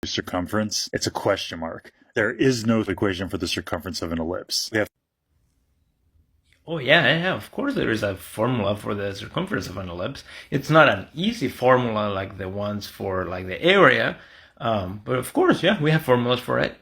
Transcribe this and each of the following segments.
circumference, it's a question mark. There is no equation for the circumference of an ellipse. Oh yeah, of course there is a formula for the circumference of an ellipse. It's not an easy formula like the ones for like the area, but of course, yeah, we have formulas for it.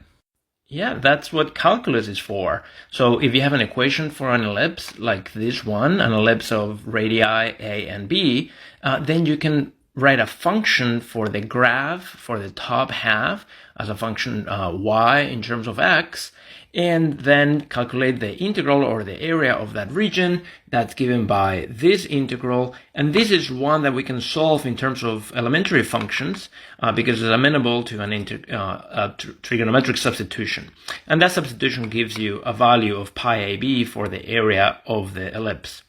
Yeah, that's what calculus is for. So if you have an equation for an ellipse like this one, an ellipse of radii a and b, then you can write a function for the graph for the top half as a function y in terms of x, and then calculate the integral or the area of that region that's given by this integral. And this is one that we can solve in terms of elementary functions because it's amenable to an trigonometric substitution. And that substitution gives you a value of pi ab for the area of the ellipse.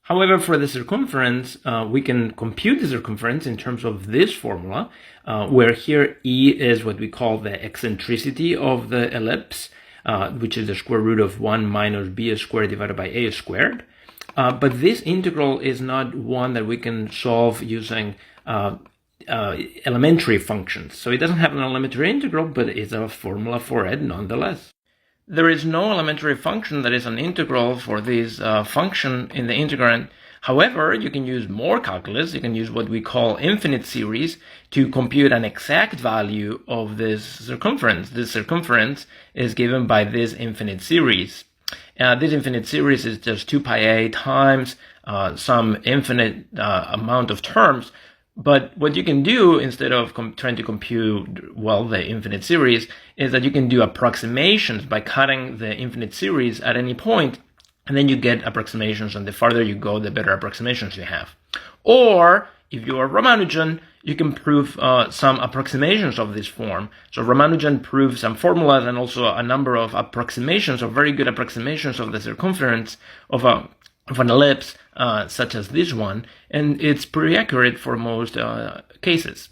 However, for the circumference, we can compute the circumference in terms of this formula, where here E is what we call the eccentricity of the ellipse, which is the square root of 1 minus b squared divided by a squared. But this integral is not one that we can solve using elementary functions. So it doesn't have an elementary integral, but it's a formula for it nonetheless. There is no elementary function that is an integral for this function in the integrand. However, you can use more calculus. You can use what we call infinite series to compute an exact value of this circumference. This circumference is given by this infinite series. This infinite series is just 2 pi a times some infinite amount of terms. But what you can do instead of trying to compute, well, the infinite series is that you can do approximations by cutting the infinite series at any point, and then you get approximations, and the farther you go, the better approximations you have. Or if you are Ramanujan, you can prove some approximations of this form. So Ramanujan proves some formulas and also a number of approximations, or very good approximations of the circumference of an ellipse, such as this one, and it's pretty accurate for most cases.